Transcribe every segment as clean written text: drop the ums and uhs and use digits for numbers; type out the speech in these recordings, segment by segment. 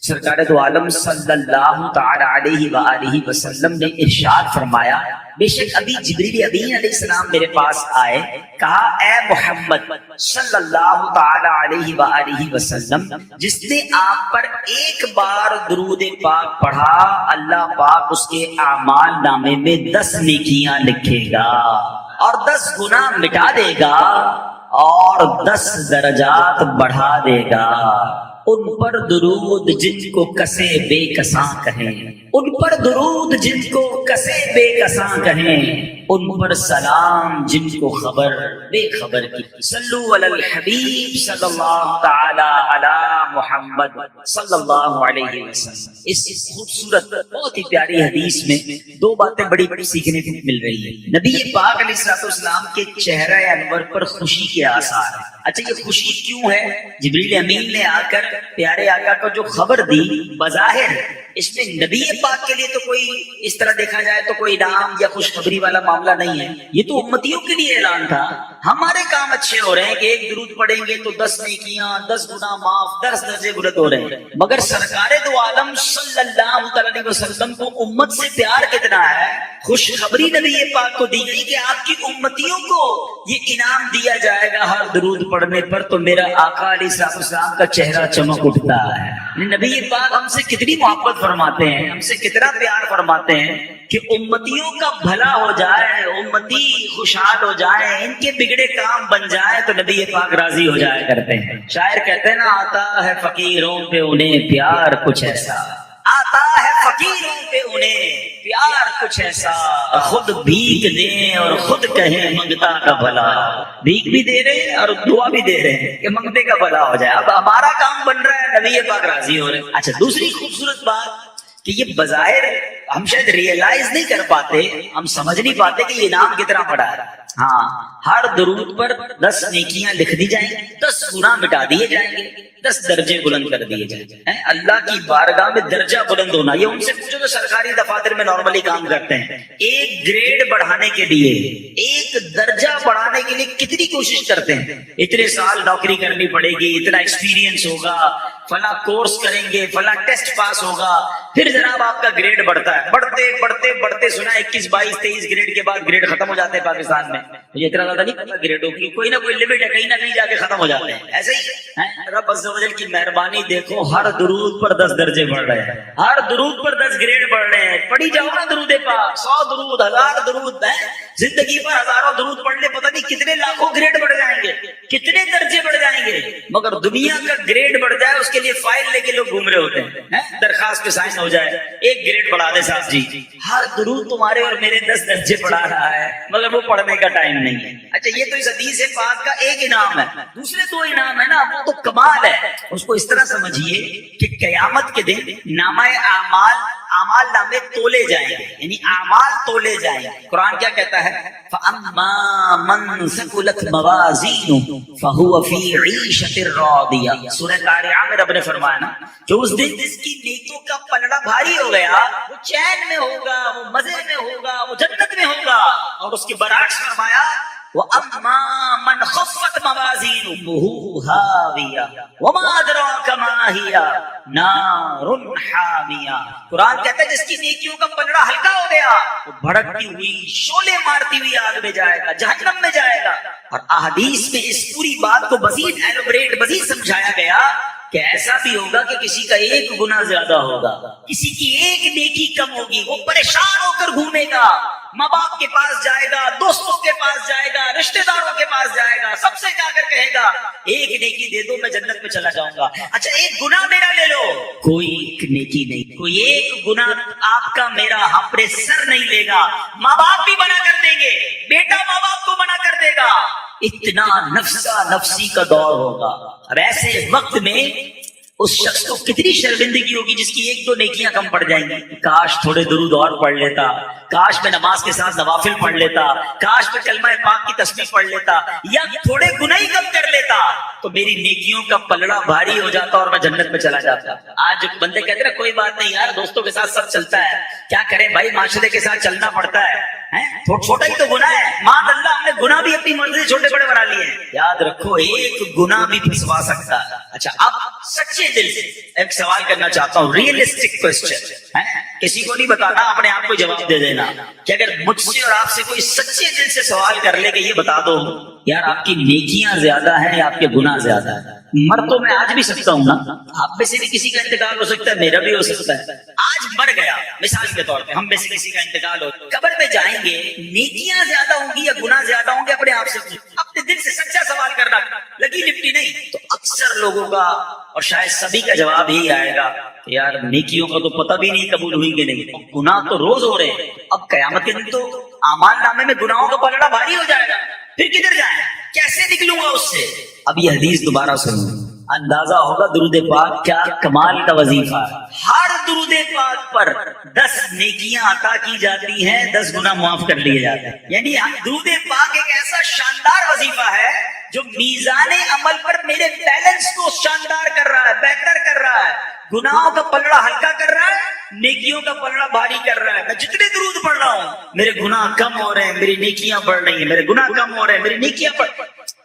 سرکار دو عالم صلی اللہ تعالی علیہ وآلہ وسلم نے ارشاد فرمایا، بے شک ابھی جبریل امین علیہ السلام میرے پاس آئے، کہا اے محمد صلی اللہ تعالی علیہ وآلہ وسلم، جس نے آپ پر ایک بار درود پاک پڑھا اللہ پاک اس کے اعمال نامے میں 10 نیکیاں لکھے گا اور 10 گناہ مٹا دے گا اور 10 درجات بڑھا دے گا۔ ان پر درود جن کو کسے بے کساں کہیں، ان پر درود جن کو کسے بے کساں کہیں، ان پر سلام جن کو خبر بے خبر کی۔ صلو علی الحبیب صلی اللہ تعالی علی محمد صلی اللہ علیہ وسلم۔ اس خوبصورت بہت ہی پیاری حدیث میں 2 باتیں بڑی بڑی سیکھنے کو مل رہی ہے۔ نبی پاک علیہ الصلوۃ والسلام کے چہرہ انور پر خوشی کے آثار ہیں۔ اچھا یہ خوشی کیوں ہے؟ جبریل امین نے آ کر پیارے آقا کو جو خبر دی، بظاہر اس میں نبی پاک کے لیے تو کوئی اس طرح دیکھا جائے تو کوئی انعام یا خوشخبری والا معاملہ نہیں ہے، یہ تو امتیوں کے لیے اعلان تھا۔ ہمارے کام اچھے ہو رہے ہیں کہ ایک درود پڑھیں گے تو 10 نیکیاں، 10 گناہ معاف، 10 درجے بلند ہو رہے ہیں، مگر سرکار دو عالم صلی اللہ علیہ وسلم کو امت سے پیار کتنا ہے۔ خوشخبری نبی پاک کو دی گئی کہ آپ کی امتیوں کو یہ انعام دیا جائے گا ہر درود پڑھنے پر، تو میرا آقا علیہ السلام کا چہرہ چمک اٹھتا ہے۔ نبی پاک ہم سے کتنی محبت فرماتے ہیں، ہم سے کتنا پیار فرماتے ہیں کہ امتیوں کا بھلا ہو جائے، امتی خوشحال ہو جائے، ان کے بگڑے کام بن جائے تو نبی پاک راضی ہو جایا کرتے ہیں۔ شاعر کہتے ہیں نا، آتا ہے فقیروں پہ انہیں پیار کچھ ایسا، آتا ہے فقیروں پہ انہیں پیار کچھ ایسا، خود بھیک دیں اور خود کہیں منگتا کا بھلا۔ بھیک بھی دے رہے ہیں اور دعا بھی دے رہے ہیں کہ منگتے کا بھلا ہو جائے۔ اب ہمارا کام بن رہا ہے، نبی پاک راضی ہو رہے ہیں۔ اچھا دوسری خوبصورت بات کہ یہ بظاہر ہم شاید ریئلائز نہیں کر پاتے، ہم سمجھ نہیں پاتے کہ یہ انعام کتنا بڑا ہے۔ ہاں، ہر درود پر 10 نیکیاں لکھ دی جائیں گی، 10 گناہ مٹا دیے جائیں گے، 10 درجے بلند کر دیے جائیں گے۔ اللہ کی بارگاہ میں درجہ بلند ہونا، یہ ان سے پوچھو جو سرکاری دفاتر میں نارملی کام کرتے ہیں، ایک گریڈ بڑھانے کے لیے، ایک درجہ بڑھانے کے لیے کتنی کوشش کرتے ہیں۔ اتنے سال نوکری کرنی پڑے گی، اتنا ایکسپیرینس ہوگا، فلاں کورس کریں گے، فلاں ٹیسٹ پاس ہوگا، پھر جناب آپ کا گریڈ بڑھتا ہے۔ بڑھتے بڑھتے بڑھتے سنا 21 22 23 گریڈ کے بعد گریڈ ختم ہو جاتے ہیں پاکستان میں۔ مجھے اتنا زیادہ نہیں پتا گریڈوں کی، کوئی نہ کوئی لمٹ ہے، کہیں نہ کہیں جا کے ختم ہو جاتے ہیں۔ ایسے ہی رب عز و جل کی مہربانی دیکھو، ہر درود پر 10 درجے بڑھ رہے ہیں، ہر درود پر 10 گریڈ بڑھ رہے ہیں۔ پڑھی جاؤ نا درود پاک، 100 درود، 1000 درود ہے، زندگی پر ہزاروں درود پڑھ لے، پتہ نہیں کتنے لاکھوں گریڈ بڑھ جائیں گے، کتنے درجے بڑھ جائیں گے، مگر دنیا کا گریڈ بڑھ جائے اس کے لیے فائل لے کے لوگ گھوم رہے ہوتے ہیں، درخواست پہ سائن ہو جائے، ایک گریڈ بڑھا دے صاحب جی۔ ہر درود تمہارے اور میرے 10 درجے بڑھا رہا ہے، مگر وہ پڑھنے کا ٹائم نہیں ہے۔ اچھا یہ تو اس حدیث پاک کا ایک انعام ہے، دوسرے 2 انعام ہے نا، وہ تو کمال ہے۔ اس کو اس طرح سمجھیے کہ قیامت کے دن نامہ اعمال نامے تولے جائیں گے، یعنی اعمال تولے جائیں گے۔ قرآن کیا کہتا ہے؟ فَأَمَّا مَنْ ثَقُلَتْ مَوَازِينُهُ فَهُوَ فِي عِيشَةٍ رَاضِيَةٍ۔ سورہ قاریعہ میں رب نے فرمایا نا کہ اس دن جس کی نیکیوں کا پلڑا بھاری ہو گیا، وہ چین میں ہوگا، وہ مزے میں ہوگا، وہ جنت میں ہوگا۔ اور اس کے برعکس فرمایا وَأَمَّا مَنْ خَفَّتْ مَوَازِينُهُ هَاوِيَةٌ وَمَا أَدْرَاكَ مَا هِيَ نَارٌ حَامِيَةٌ۔ قرآن کہتا ہے جس کی نیکیوں کا پلڑا ہلکا ہو گیا، وہ بھڑکتی ہوئی شعلے مارتی ہوئی آگ میں جائے گا، جہنم میں جائے گا۔ اور احادیث میں اس پوری بات کو مزید ایلوبریٹ، مزید سمجھایا گیا کہ ایسا بھی ہوگا کہ کسی کا ایک گناہ زیادہ ہوگا، کسی کی ایک نیکی کم ہوگی، وہ پریشان ہو کر گھومے گا، ماں باپ کے پاس جائے گا، دوستوں کے پاس جائے گا، رشتہ داروں کے پاس جائے گا، سب سے جا کر کہے گا ایک نیکی دے دو میں جنت میں چلا جاؤں گا۔ اچھا ایک گناہ میرا لے لو، کوئی ایک نیکی نہیں، کوئی ایک گناہ آپ کا میرا اپنے سر نہیں لے گا۔ ماں باپ بھی منع کر دیں گے، بیٹا ماں باپ کو منع کر دے گا، اتنا نفسا نفسی کا دور ہوگا۔ اب ایسے وقت میں اس شخص کو کتنی شرمندگی ہوگی جس کی 1 2 نیکیاں کم پڑ جائیں گی۔ کاش تھوڑے درود اور پڑھ لیتا، کاش میں نماز کے ساتھ نوافل پڑھ لیتا، کاش میں کلمہ پاک کی تسبیح پڑھ لیتا، یا تھوڑے گناہ ہی کم کر لیتا تو میری نیکیوں کا پلڑا بھاری ہو جاتا اور میں جنت میں چلا جاتا۔ آج بندے کہتے ہیں کوئی بات نہیں یار، دوستوں کے ساتھ سب چلتا ہے، کیا کریں بھائی، معاشرے کے ساتھ چلنا پڑتا ہے۔ چھوٹا ہی تو گناہ ہے، ماذ اللہ ہم نے گناہ بھی اپنی مرضی سے چھوٹے بڑے بنا لیے ہیں. یاد رکھو ایک گناہ بھی پھنسوا سکتا ہے. اچھا اب سچے دل سے ایک سوال کرنا چاہتا ہوں، ریئلسٹک کوسچن، کسی کو نہیں بتانا، اپنے آپ کو جواب دے دینا کہ اگر مجھ سے اور آپ سے کوئی سچے دل سے سوال کر لے کہ یہ بتا دو یار آپ کی نیکیاں زیادہ ہیں یا آپ کے گناہ زیادہ ہیں. مر تو میں آج بھی سکتا ہوں نا، آپ میں سے بھی کسی کا انتقال ہو سکتا ہے، میرا بھی ہو سکتا ہے. آج مر گیا مثال کے طور پہ، ہم میں سے کسی کا انتقال ہو، قبر میں جائیں گے، نیکیاں زیادہ ہوں گی یا گناہ زیادہ ہوں گے؟ اپنے آپ سے اپنے دل سے سچا سوال کرنا، لگی لپٹی نہیں. تو اکثر لوگوں کا اور شاید سبھی کا جواب ہی آئے گا کہ یار نیکیوں کا تو پتہ بھی نہیں قبول ہوئی کہ نہیں، گناہ تو روز ہو رہے ہیں. اب قیامت کے دن تو اعمال نامے میں گناہوں کا پلڑا بھاری ہو جائے گا، پھر کدھر جائیں، کیسے نکلوں گا اس سے؟ اب یہ حدیث دوبارہ سنو، اندازہ ہوگا درود پاک کیا کمال کا وظیفہ ہے. ہر درود پاک پر 10 نیکیاں عطا کی جاتی ہیں، 10 گناہ معاف کر لیے جاتے ہیں. یعنی درود پاک ایک ایسا شاندار وظیفہ ہے جو میزان عمل پر میرے بیلنس کو شاندار کر رہا ہے، بہتر کر رہا ہے، گناہوں کا پلڑا ہلکا کر رہا ہے، نیکیوں کا پلڑا بھاری کر رہا ہے. میں جتنے درود پڑھ رہا ہوں میرے گناہ کم ہو رہے ہیں، میری نیکیاں بڑھ رہی ہیں، میرے گناہ کم ہو رہے ہیں، میری نیکیاں بڑھ.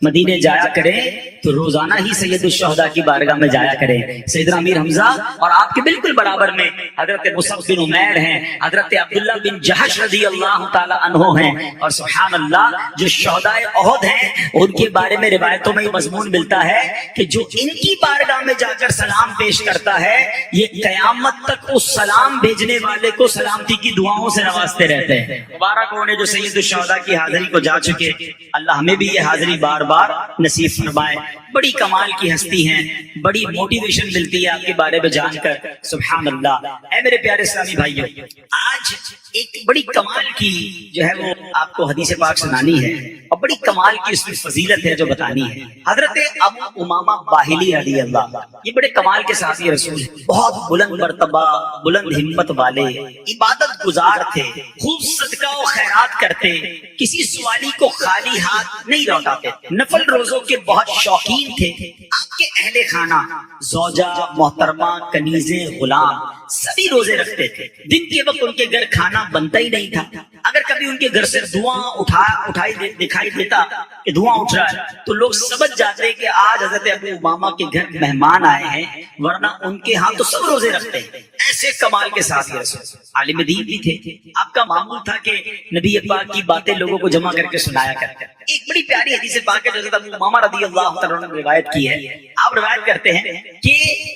مدینے جایا کریں تو روزانہ ہی سید الشہداء کی بارگاہ میں جایا کریں. سیدنا امیر حمزہ اور آپ کے بالکل برابر میں حضرت مصعب بن عمیر ہیں، حضرت عبداللہ بن جہش رضی اللہ تعالی عنہ ہیں، اور سبحان اللہ جو شہداء احد ہیں ان کے بارے میں روایتوں میں یہ مضمون ملتا ہے کہ جو ان کی بارگاہ میں جا کر سلام پیش کرتا ہے یہ قیامت تک اس سلام بھیجنے والے کو سلامتی کی دعاؤں سے نوازتے رہتے ہیں. مبارک ہونے جو سید الشہداء کی حاضری کو جا چکے، اللہ ہمیں بھی یہ حاضری بار بار نصیب فرمائے. بڑی کمال کی ہستی ہیں، بڑی موٹیویشن ملتی ہے آپ کے بارے میں جان کر. سبحان اللہ. اے میرے پیارے اسلامی بھائیوں، آج ایک بڑی کمال کی جو ہے وہ آپ کو حدیث پاک سنانی ہے، اور بڑی کمال کی اس میں فضیلت ہے جو بتانی ہے. حضرت ابو امامہ باہلی رضی اللہ، یہ بڑے کمال کے صحابی رسول ہیں، بہت بلند مرتبہ، بلند ہمت والے، عبادت گزار تھے، خوب صدقہ و خیرات کرتے، کسی سوالی کو خالی ہاتھ نہیں لوٹاتے، نفل روزوں کے بہت شوقین تھے. آپ کے اہل خانہ زوجہ، محترمہ، کنیزیں، غلام سبھی روزے رکھتے تھے. دن کے وقت ان کے گھر کھانا بنتا ہی نہیں تھا. اگر کبھی ان کے گھر سے دھواں دکھائی دیتا کہ دھواں اٹھ رہا ہے تو لوگ سمجھ جاتے کہ آج حضرت ابو امامہ کے گھر مہمان آئے ہیں، ورنہ ان کے ہاں تو سب روزے رکھتے ہیں. ایسے کمال کے ساتھ رسول عالم دین بھی تھے. آپ کا معمول تھا کہ نبی پاک کی باتیں لوگوں کو جمع کر کے سنایا کرتے. ایک بڑی پیاری حدیث پاک ہے جو حضرت ابو امامہ رضی اللہ تعالیٰ عنہ نے روایت کی ہے. آپ روایت کرتے ہیں کہ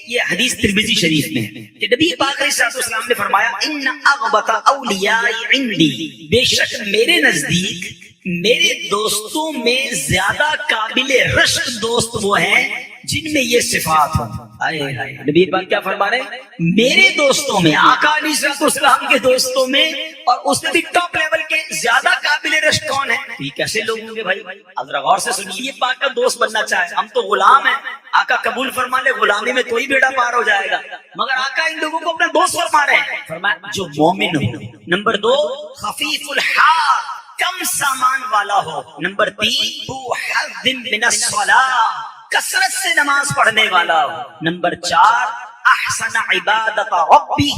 یہ حدیث ترمذی شریف میں ہے کہ نبی پاک علیہ السلام نے فرمایا ان اغبط اولیاء عندی، بے شک میرے نزدیک میرے دوستوں میں زیادہ قابل رشک دوست وہ ہیں جن میں یہ صفات ہوں. نبی پاک کیا فرما رہے ہیں؟ میرے دوستوں میں، آقا علیہ السلام کے دوستوں میں، اور اس میں بھی ٹاپ لیول کے زیادہ قابل رشک کون ہے؟ یہ کیسے لوگ ہوں گے بھائی؟ حضرت غور سے سنیے. پاک کا دوست بننا چاہے، ہم تو غلام ہیں، آقا قبول فرما لے، غلامی میں کوئی بیڑا پار ہو جائے گا، مگر آقا ان لوگوں کو اپنا دوست فرما رہے ہیں. فرمایا جو مومن ہو. نمبر 2 خفیف الحال، کم سامان والا ہو. نمبر 3 ذو حظ من الصلاۃ، کثرت سے نماز پڑھنے والا ہو. نمبر 4 احسن عبادت ربی،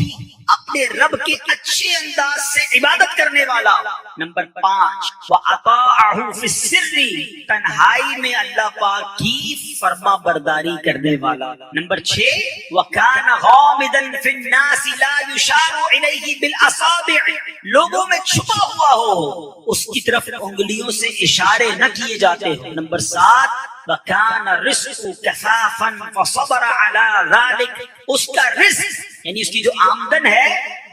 اپنے رب کے اچھے انداز سے عبادت کرنے والا. نمبر 5 وَأَطَاعَهُ فِي السِّرِّ، تنہائی میں اللہ پاک کی فرما برداری کرنے والا. نمبر 6 وَكَانَ غَامِضًا فِي النَّاسِ لَا يُشَارُ إِلَيْهِ بِالْأَصَابِعِ، لوگوں میں چھپا ہوا ہو، اس کی طرف انگلیوں سے اشارے نہ کیے جاتے ہو. نمبر 7 وَكَانَ رِزْقُهُ كَفَافًا فَصَبَرَ عَلَى ذَلِكَ، اس کا رزق یعنی اس کی جو آمدن ہے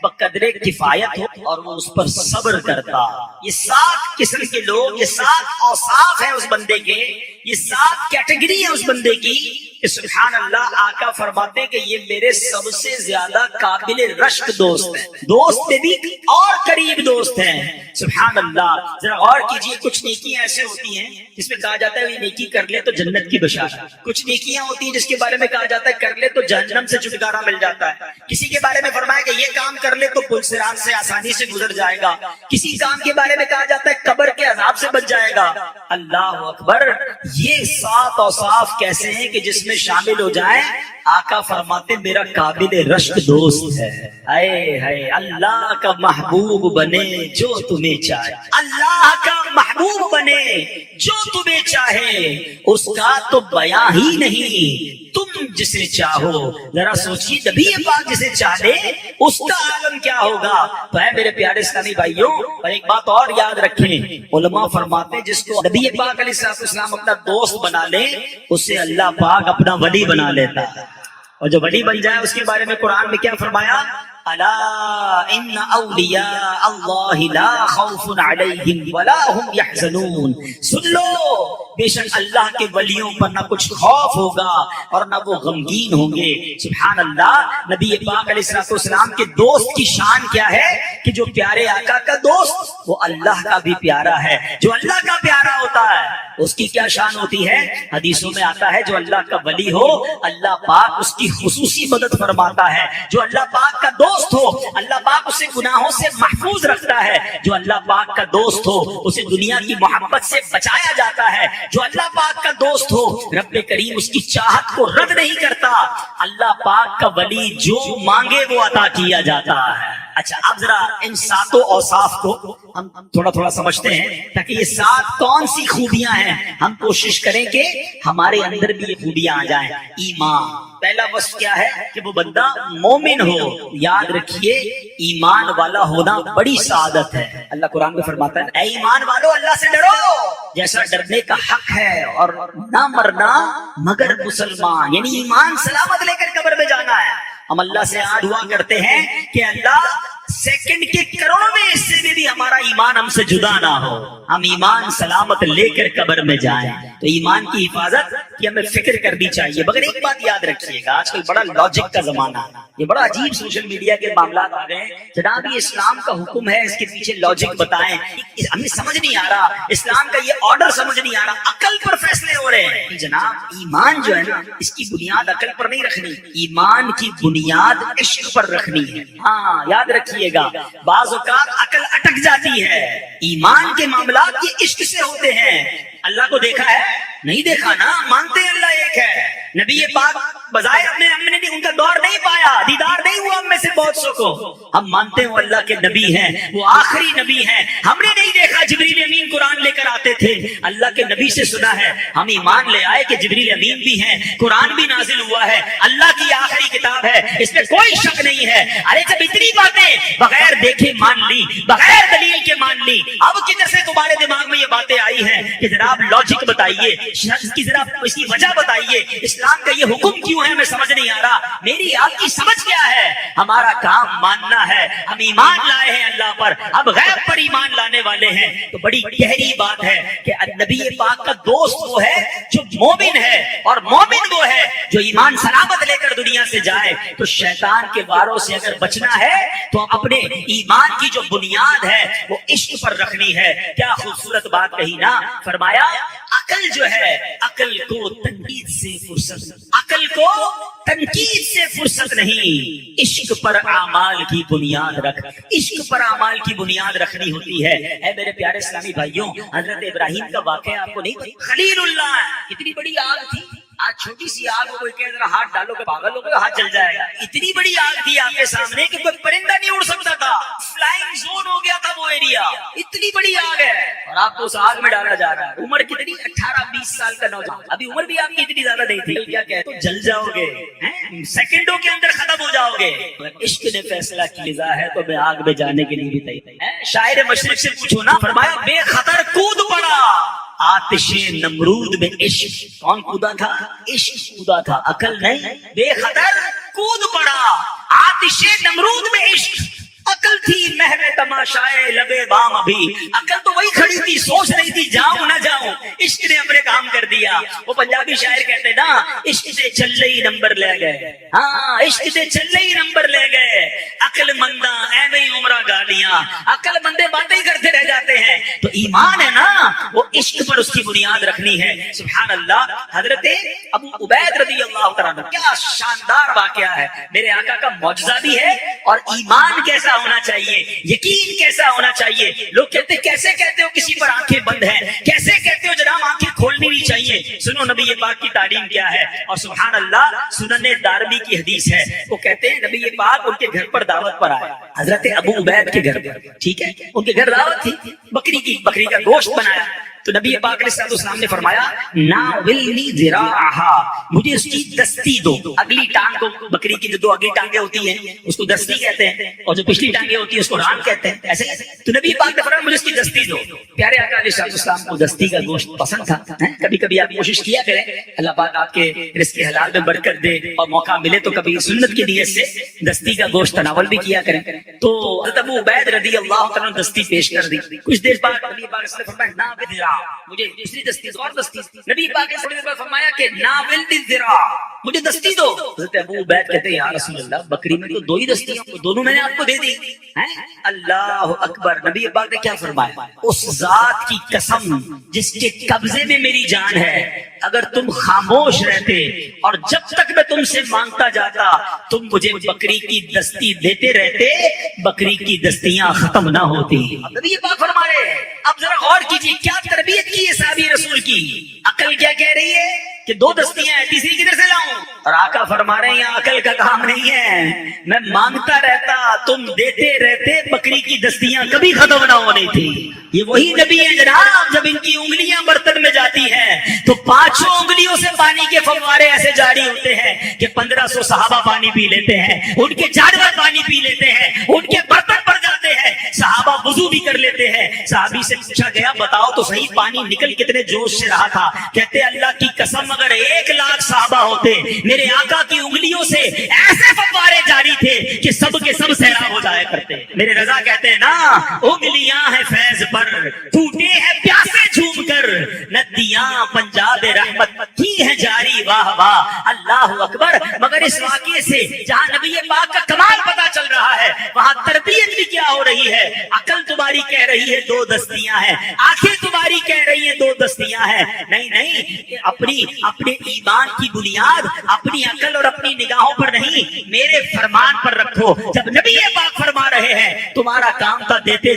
بقدر کفایت ہو اور وہ اس پر صبر کرتا. یہ 7 قسم کے لوگ، یہ 7 اوصاف ہیں اس بندے کے، یہ 7 کیٹیگری ہیں اس بندے کی کہ سبحان اللہ آقا فرماتے ہیں کہ یہ میرے سب سے زیادہ قابل رشک دوست ہیں. دوست میں بھی اور قریب دوست ہیں. سبحان اللہ. ذرا غور کیجئے، کچھ نیکیاں ایسے ہوتی ہیں جس میں کہا جاتا ہے یہ نیکی کر لے تو جنت کی بشارت. کچھ نیکیاں ہوتی ہیں جس کے بارے میں کہا جاتا ہے کر لے تو جہنم سے چھٹکارا مل جاتا ہے. کسی کے بارے میں فرمایا کہ یہ کام کر لے تو پل صراط سے آسانی سے گزر جائے گا. کسی کام کے بارے میں کہا جاتا ہے قبر کے عذاب سے بچ جائے گا. اللہ اکبر. یہ 7 اوصاف کیسے ہیں کہ جس میں شامل ہو جائیں آقا فرماتے میرا قابل رشک دوست ہے. اے اللہ کا محبوب بنے جو تمہیں تمہیں چاہے، اللہ کا محبوب بنے جو تمہیں چاہے، اس کا تو بیاں ہی نہیں، تم جسے چاہو۔ ذرا سوچیے، نبی پاک جسے چاہے اس کا عالم کیا ہوگا۔ تو ہے میرے پیارے اسلامی بھائیوں، اور ایک بات اور یاد رکھیں، علماء فرماتے ہیں جس کو نبی پاک علیہ السلام اپنا دوست بنا لے، اسے اللہ پاک اپنا ولی بنا لیتا ہے، اور جو ولی بن جائے اس کے بارے میں قرآن میں کیا فرمایا، الا ان اولیاء اللہ لا خوف علیہم ولا هم يحزنون، سن لو بے شک اللہ کے ولیوں پر نہ کچھ خوف ہوگا اور نہ وہ غمگین ہوں گے۔ سبحان اللہ۔ نبی پاک علیہ السلام کے دوست کی شان کیا ہے کہ جو پیارے آقا کا دوست وہ اللہ کا بھی پیارا ہے، جو اللہ کا پیارا ہوتا ہے اس کی کیا شان ہوتی ہے۔ حدیثوں میں آتا ہے جو اللہ کا ولی ہو اللہ پاک اس کی خصوصی مدد فرماتا ہے، جو اللہ پاک کا دوست ہو اللہ پاک اسے گناہوں سے محفوظ رکھتا ہے، جو اللہ پاک کا دوست ہو اسے دنیا کی محبت سے بچایا جاتا ہے، جو اللہ پاک کا دوست ہو رب کریم اس کی چاہت کو رد نہیں کرتا، اللہ پاک کا ولی جو مانگے وہ عطا کیا جاتا ہے۔ اچھا، اب ذرا ان ساتوں اوصاف کو ہم تھوڑا تھوڑا سمجھتے ہیں تاکہ یہ سات کون سی خوبیاں ہیں، ہم کوشش کریں کہ ہمارے اندر بھی یہ خوبیاں آ جائیں۔ ایمان، پہلا وصف کیا ہے کہ وہ بندہ مومن ہو۔ یاد رکھیے، ایمان والا ہونا بڑی سعادت ہے۔ اللہ قرآن میں فرماتا ہے اے ایمان والو اللہ سے ڈرو جیسا ڈرنے کا حق ہے، اور نہ مرنا مگر مسلمان، یعنی ایمان سلامت لے کر قبر میں جانا ہے۔ ہم اللہ سے دعا کرتے ہیں کہ اللہ سیکنڈ کے کروڑویں حصے میں بھی ہمارا ایمان ہم سے جدا نہ ہو، ہم ایمان سلامت لے کر قبر میں جائیں۔ تو ایمان کی حفاظت کی ہمیں فکر کرنی چاہیے۔ مگر ایک بات یاد رکھیے گا، آج کل بڑا لاجک کا زمانہ ہے، یہ بڑا عجیب سوشل میڈیا کے معاملات آ گئے ہیں۔ جناب یہ اسلام کا حکم ہے، اس کے پیچھے لاجک بتائیں، ہمیں سمجھ نہیں آ رہا، اسلام کا یہ آرڈر سمجھ نہیں آ رہا، عقل پر فیصلے ہو رہے ہیں۔ جناب ایمان جو ہے نا اس کی بنیاد عقل پر نہیں رکھنی، ایمان کی بنیاد عشق پر رکھنی ہے۔ ہاں یاد رکھیے گا، بعض اوقات عقل اٹک جاتی ہے، ایمان کے معاملات یہ عشق سے ہوتے ہیں۔ اللہ کو دیکھا ہے؟ نہیں دیکھا نا، مانتے ہیں اللہ ایک ہے۔ نبی پاک بظاہر ہم نے ان کا دور نہیں پایا، دیدار نہیں ہوا ہم میں سے بہت سو کو، ہم مانتے ہیں وہ اللہ کے نبی ہیں، وہ آخری نبی ہیں۔ ہم نے نہیں دیکھا جبریل امین قرآن لے کر آتے تھے، اللہ کے نبی سے سنا ہے، ہم ایمان لے آئے کہ جبریل امین بھی ہیں، قرآن بھی نازل ہوا ہے، اللہ کی آخری کتاب ہے، اس میں کوئی شک نہیں ہے۔ ارے جب اتنی باتیں بغیر دیکھے مان لی، بغیر دلیل کے مان لی، اب کدھر سے تمہارے دماغ میں یہ باتیں آئی ہیں کہ جناب لاجک بتائیے، اس کی ذرا اس کی وجہ بتائیے، اسلام کا یہ حکم کیوں ہے ہمیں سمجھ نہیں آ رہا، میری آپ کی سمجھ کیا ہے؟ ہمارا کام ماننا ہے، ہم ایمان لائے ہیں اللہ پر، اب غیب پر ایمان لانے والے ہیں۔ تو بڑی گہری بات ہے کہ نبی پاک کا دوست وہ ہے جو مومن ہے، اور مومن وہ ہے جو ایمان سلامت لے کر دنیا سے جائے۔ تو شیطان کے واروں سے اگر بچنا ہے تو اپنے ایمان کی جو بنیاد ہے وہ عشق پر رکھنی ہے۔ کیا خوبصورت بات کہی نا، فرمایا عقل جو ہے، عقل کو تنقید سے فرصت، عقل کو تنقید سے فرصت نہیں، عشق پر اعمال کی بنیاد رکھ، عشق پر اعمال کی بنیاد رکھنی ہوتی ہے۔ اے میرے پیارے اسلامی بھائیوں، حضرت ابراہیم کا واقعہ آپ کو نہیں پتا، خلیل اللہ اتنی بڑی آگ تھی، آج چھوٹی سی آگ کو کوئی کہہ ذرا ہاتھ ڈالو کہ پاگل ہو گئے، ہاتھ جل جائے گا، اتنی بڑی آگ تھی آپ کے سامنے کہ کوئی پرندہ نہیں اڑ سکتا تھا، فلائنگ زون ہو گیا تھا وہ ایریا، اتنی بڑی آگ ہے اور آپ کو اس آگ میں ڈالا جا رہا ہے۔ عمر کتنی؟ 18-20 سال کا نوجوان، ابھی عمر بھی آپ کی اتنی زیادہ نہیں تھی، کیا کہتے ہو جل جاؤ گے، سیکنڈوں کے اندر ختم ہو جاؤ گے۔ عشق نے فیصلہ کیا ہے تو میں آگ میں جانے کے لیے بھی تیار۔ شاعر مشرق سے پوچھو نا، فرمایا بے خطر کود پڑا آتش نمرود میں عشق، کون کودا تھا؟ عشق کودا تھا، عقل نہیں۔ بے خطر کود پڑا آتش نمرود میں عشق، عقل تھی محو تماشائے لبے بام، ابھی عقل تو وہی کھڑی تھی، سوچ رہی تھی جاؤں نہ جاؤں، عشق نے اپنے کام کر دیا۔ وہ پنجابی شاعر کہتے نا، عشق سے چلے ہی نمبر لے گئے، ہاں عشق سے چلے ہی نمبر لے گئے، عقل مندہ ایویں ہی عمرہ گالیاں، عقل مندے باتیں ہی کرتے رہ جاتے ہیں۔ تو ایمان ہے نا وہ عشق پر اس کی بنیاد رکھنی ہے۔ سبحان اللہ۔ حضرت ابو عبید رضی اللہ تعالیٰ عنہ، کیا شاندار واقعہ ہے، میرے آقا کا معجزہ بھی ہے، اور ایمان کیسا ہونا چاہیے، یقین کیسا ہونا چاہیے۔ لوگ کہتے کیسے کہتے ہو کسی پر آنکھیں بند ہیں، کیسے کہتے ہو جناب آنکھیں کھولنی نہیں چاہیے۔ سنو نبی پاک کی تعلیم کیا ہے، اور سبحان اللہ سنن دارمی کی حدیث ہے، وہ کہتے ہیں نبی پاک ان کے گھر پر دعوت پر آئے، حضرت ابو عبید کے گھر پر, ٹھیک ہے, ان کے گھر دعوت تھی بکری کی, بکری کا گوشت بنایا. تو نبی پاک علیہ السلام نے فرمایا ناولنی ذراعھا, مجھے اس کی دستی دو, اگلی ٹانگ کو, بکری کی جو دو اگلی ٹانگیں ہوتی ہیں اس کو دستی کہتے ہیں, اور جو پچھلی ٹانگیں ہوتی ہیں اس کو ران کہتے ہیں, ایسے. تو نبی پاک نے فرمایا مجھے اس کی دستی دو. پیارے آقا علیہ السلام کو دستی کا گوشت پسند تھا. کبھی کبھی آپ کوشش کیا کریں, اللہ پاک آپ کے رزق حلال میں برکت دے, اور موقع ملے تو کبھی سنت کی نیت سے دستی کا گوشت تناول بھی کیا کریں. تو حضرت ابو عبید رضی اللہ عنہ دستی پیش کر دی. کچھ دیر بعد نبی پاک نے فرمایا ناول ذراع, مجھے دوسری دستی اور دستی. نبی پاک نے تھوڑی دیر بعد فرمایا کہ ناول ذراع, مجھے دستی دو. حضرت ابو عبید کہتے ہیں یا رسول اللہ بکری میں تو دو ہی دستی ہیں, دونوں میں نے آپ کو دے دی. اللہ اکبر. نبی پاک نے کیا فرمایا, اس ذات کی قسم جس کے قبضے میں میری جان ہے, اگر تم خاموش رہتے اور جب تک میں تم سے مانگتا جاتا تم مجھے بکری کی دستی دیتے رہتے, بکری کی دستیاں ختم نہ ہوتی. نبی پاک فرما رہے ہیں, اب ذرا غور کیجیے کیا تربیت کی ہے صحابی رسول کی. عقل کیا کہہ رہی ہے کہ دو دستیاں ہیں, تیسری کدھر سے لاؤں؟ اور آقا فرما رہے ہیں یہاں عقل کا کام نہیں ہے, میں مانگتا رہتا تم دیتے رہتے, بکری کی دستیاں کبھی ختم نہ ہونی تھی. یہ وہی نبی ہے جناب, جب ان کی انگلیاں برتن میں جاتی ہیں تو پانچوں انگلیوں سے پانی کے فوارے ایسے جاری ہوتے ہیں کہ 1500 صحابہ پانی پی لیتے ہیں, ان کے جانور پانی پی لیتے ہیں, ان کے برتن بھر جاتے ہیں, صحابہ وضو بھی کر لیتے ہیں. صحابی سے پوچھا گیا بتاؤ تو صحیح پانی نکل کتنے جوش سے رہا تھا؟ کہتے اللہ کی قسم اگر 1,00,000 صحابہ ہوتے میرے آقا کی انگلیوں سے ایسے فوارے جاری تھے کہ سب کے سب سیراب ہو جایا کرتے. میرے رضا کہتے ہیں نا, انگلیاں ہیں فیض پر ٹوٹے ہیں پیاسے جھوم کر, ندیاں پنجاب رحمت کی ہے جاری, واہ واہ اللہ اکبر. مگر اس واقعے سے جہاں نبی پاک کا کمال پتا چل رہا ہے وہاں تربیت بھی کیا ہو رہی ہے. عقل تمہاری کہہ رہی ہے دو دستیاں ہیں, آنکھیں تمہاری کہہ رہی ہیں دو دستیاں ہیں. نہیں, اپنے ایمان کی بنیاد اپنی عقل اور اپنی نگاہوں پر نہیں, میرے فرمان پر رکھو. جب نبی پاک فرما رہے ہیں تمہارا کام تھا دیتے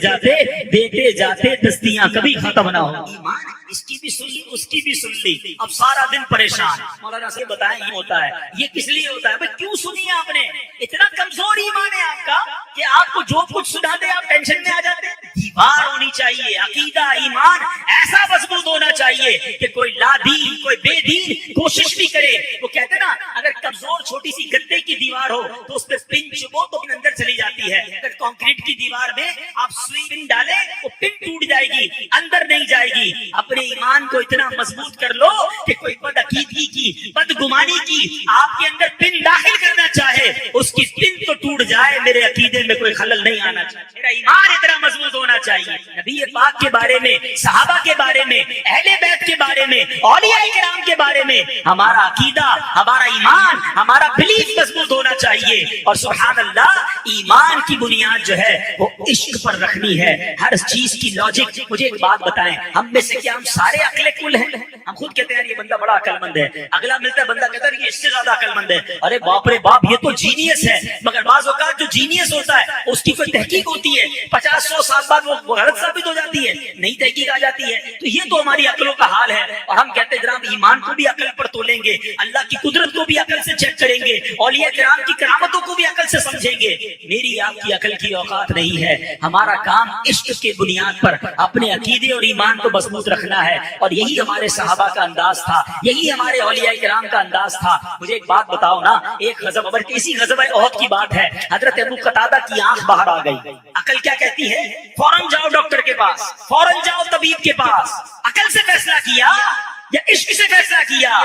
جاتے دستیاں کبھی ختم نہ ہو. ایمان اس کی بھی سن لی اس کی بھی سن لی, اب سارا دن پریشان. مولانا سے بتائیں یہ ہوتا ہے, یہ کس لیے ہوتا ہے؟ کیوں سنی آپ نے؟ اتنا کمزور ایمان ہے آپ کا کہ آپ کو جو کچھ سنا دے آپ ٹینشن میں آ جاتے. دیوار ہونی چاہیے, عقیدہ ایمان ایسا مضبوط ہونا چاہیے کہ کوئی لا دین کوئی بے دین کوشش بھی کرے. وہ کہتے نا اگر کمزور چھوٹی سی گدے کی دیوار ہو تو اس پہ پن چبو تو پن اندر چلی جاتی ہے. اگر کانکریٹ کی دیوار میں آپ سوئی پن ڈالیں وہ پن ٹوٹ جائے گی, اندر نہیں جائے گی. اپنے ایمان کو اتنا مضبوط کر لو کہ کوئی بد عقیدگی کی بدگمانی کی آپ کے اندر پن داخل کرنا چاہے اس کی پن تو ٹوٹ جائے, میرے عقیدے میں کوئی خلل نہیں آنا چاہیے. میرا ایمان اتنا مضبوط ہونا چاہیے. نبی پاک کے بارے میں, صحابہ کے بارے میں, اہل بیت کے بارے میں, اولیاء کرام کے بارے میں ہمارا عقیدہ ہمارا ایمان ہمارا بلیف مضبوط ہونا چاہیے. اور سبحان اللہ ایمان کی بنیاد جو ہے وہ عشق پر رکھنی ہے. ہر چیز کی لاجک. مجھے ایک بات بتائیں, ہم میں سے کیا ہم سارے عقل کل ہیں؟ ہم خود کہتے ہیں یہ بندہ بڑا عقل مند ہے, اگلا ملتا ہے بندہ کہتا ہے یہ اس سے زیادہ عقل مند ہے, ارے باپ رے باپ یہ تو جینیس ہے. مگر بعض اوقات جو جینیس ہوتا ہے اس کی کوئی تحقیق ہوتی ہے, 50-100 سال بعد وہ غلط ثابت ہو جاتی ہے, نئی تحقیق آ جاتی ہے. تو یہ تو ہماری عقلوں کا حال ہے. اور ہم کہتے ہیں جناب ایمان کو بھی عقل پر تولیں گے, اللہ کی قدرت کو بھی عقل سے چیک کریں گے, اولیاء کرام کی کرامتوں کو بھی عقل سے سمجھیں گے. میری آپ کی عقل کی اوقات نہیں ہے. ہمارا کام عشق کی بنیاد پر اپنے عقیدے اور ایمان کو مضبوط رکھنا ہے. اور یہی ہمارے صحابہ کا انداز تھا, یہی ہمارے اولیاء کرام کا انداز تھا. مجھے ایک بات بتاؤ نا, ایک غزوہ بلکہ اسی غزوہ احد کی بات ہے, حضرت ابو قتادہ کی آنکھ باہر آ گئی. عقل کیا کہتی ہے؟ فوراً جاؤ ڈاکٹر کے پاس, فوراً جاؤ طبیب کے پاس. عقل سے فیصلہ کیا یا عشق سے فیصلہ کیا؟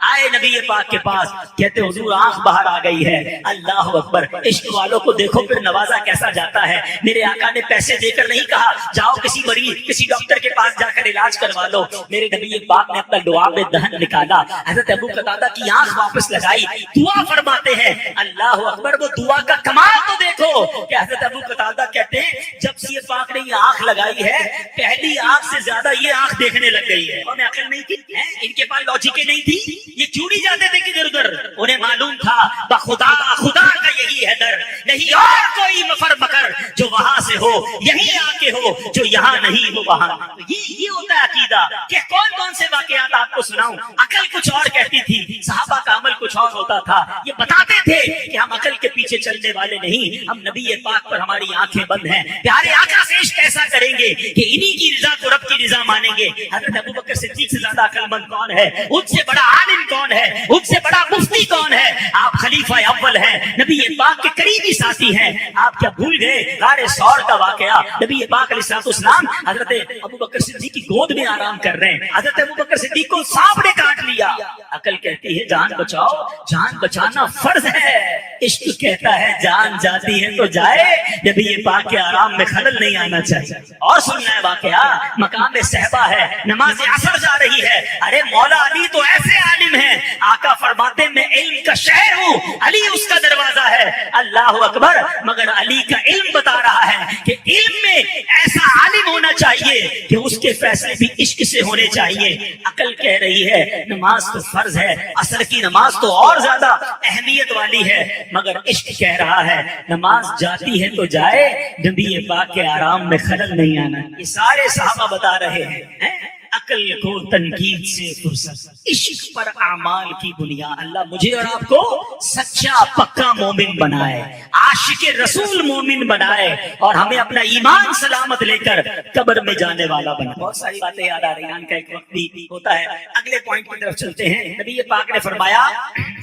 آئے نبی پاک کے پاس, کہتے حضور آنکھ باہر آ گئی ہے. اللہ اکبر. عشق والوں کو دیکھو پھر نوازا کیسا جاتا ہے. میرے آقا نے پیسے دے کر نہیں کہا جاؤ کسی مریض کسی ڈاکٹر کے پاس جا کر علاج کروا لو. میرے نبی پاک نے اپنا لعاب دہن نکالا, حضرت ابو قتادہ کی آنکھ واپس لگائی, دعا فرماتے ہیں. اللہ اکبر. وہ دعا کا کمال تو دیکھو کہ حضرت ابو قتادہ کہتے ہیں جب سے پاک نے یہ آنکھ لگائی ہے پہلی آنکھ سے زیادہ یہ آنکھ دیکھنے لگ گئی ہے. انہیں عقل نہیں تھی, ان کے پاس لاجک نہیں تھی, یہ کیوں نہیں جاتے تھے کدھر ادھر؟ انہیں معلوم تھا بخدا خدا کا یہی ہے در, نہیں اور کوئی مفر مکر جو وہاں سے ہو یہیں آ کے ہو, جو یہاں نہیں وہ وہاں. یہ ہوتا ہے عقیدہ. لگا کہ کون کون سے واقعات آپ کو سناؤں. عقل کچھ اور کہتی تھی, صحابہ کا عمل کچھ اور ہوتا تھا. یہ بتاتے تھے کہ ہم عقل کے پیچھے چلنے والے نہیں, ہم نبی پاک پر ہماری آنکھیں بند ہیں, پیارے آقا سے عشق ایسا کریں گے کہ انہی کی رضا کو رب کی رضا مانیں گے. حضرت ابو بکر صدیق سے زیادہ عقل مند کون ہے؟ ان سے بڑا عالم کون ہے؟ ان سے بڑا مفتی کون ہے؟ آپ خلیفہ اول ہیں, نبی پاک کے قریبی ساتھی ہیں. آپ کیا بھول گئے غار ثور کا واقعہ؟ نبی پاک علیہ السلام حضرت ابو بکر صدیق کی گود میں آرام کر رہے ہیں, حضرت ابو بکر صدیق کو سانپ نے کاٹ لیا. عقل کہتی ہے جان بچاؤ, جان بچانا فرض ہے. عشق کہتا ہے جان جاتی ہے تو جائے, نبی پاک کے آرام میں خلل نہیں آنا چاہیے. اور سننا ہے واقعہ, مقام صحبہ ہے, نماز عصر جا رہی ہے. ارے مولا علی تو ایسے عالم ہیں, آقا فرماتے میں علم کا شہر ہوں, علی اس کا دروازہ ہے. اللہ اکبر. مگر علی کا علم بتا رہا ہے کہ علم میں ایسا عالم ہونا چاہیے کہ اس کے فیصلے بھی عشق سے ہونے چاہیے. عقل کہہ رہی ہے نماز تو فرض ہے, عصر کی نماز تو اور زیادہ اہمیت والی ہے, مگر عشق کہہ رہا ہے نماز جاتی ہے تو جائے, نبی پاک کے آرام میں خلل نہیں آنا. یہ سارے صحابہ بتا رہے ہیں عقل کو تنقید سے فرصت, عشق پر اعمال کی بنیاد. اللہ مجھے اور آپ کو سچا پکا مومن بنائے, عاشق رسول مومن بنائے, اور ہمیں اپنا ایمان سلامت لے کر قبر میں جانے والا بنائے. بہت ساری باتیں یاد آ رہی ہیں, کا ایک وقت بھی ہوتا ہے. اگلے پوائنٹ کی طرف چلتے ہیں. نبی پاک نے فرمایا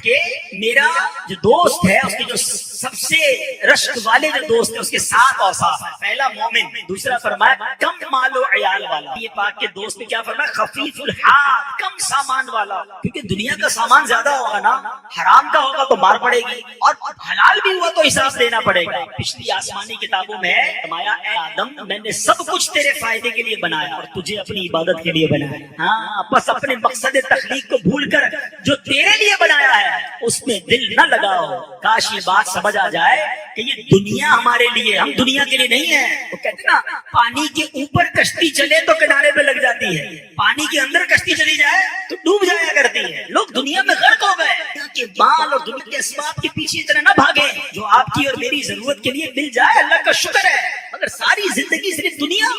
کہ میرا جو دوست ہے, اس کے جو سب سے رشک والے جو دوست ہے, اس کے 7 اوصاف ہیں. پہلا مومن, دوسرا فرمایا کم مال و عیال والا. یہ پاک کے دوست نے کیا فرمایا؟ خفیف الحال, کم سامان والا. کیونکہ دنیا کا سامان زیادہ ہوگا نا, حرام کا ہوگا تو مار پڑے گی, اور حلال بھی ہوا تو حساب دینا پڑے گا. پچھلی آسمانی کتابوں میں فرمایا اے آدم میں نے سب کچھ تیرے فائدے کے لیے بنایا اور تجھے اپنی عبادت کے لیے بنایا. ہاں بس اپنے مقصد تخلیق کو بھول کر جو تیرے لیے بنایا ہے اس میں دل نہ لگاؤ. کاش یہ بات سمجھ آ جائے کہ یہ دنیا ہمارے لیے, ہم دنیا کے لیے نہیں ہیں. وہ کہتے نا پانی کے اوپر کشتی چلے تو کنارے پہ لگ جاتی ہے, پانی کے اندر کشتی چلی جائے تو ڈوب جایا کرتی ہے. لوگ دنیا میں غرق ہو گئے. دنیا کے مال اور دنیا کے اسباب کے پیچھے اتنا نہ بھاگے, جو آپ کی اور میری ضرورت کے لیے مل جائے اللہ کا شکر ہے. مگر ساری زندگی صرف دنیا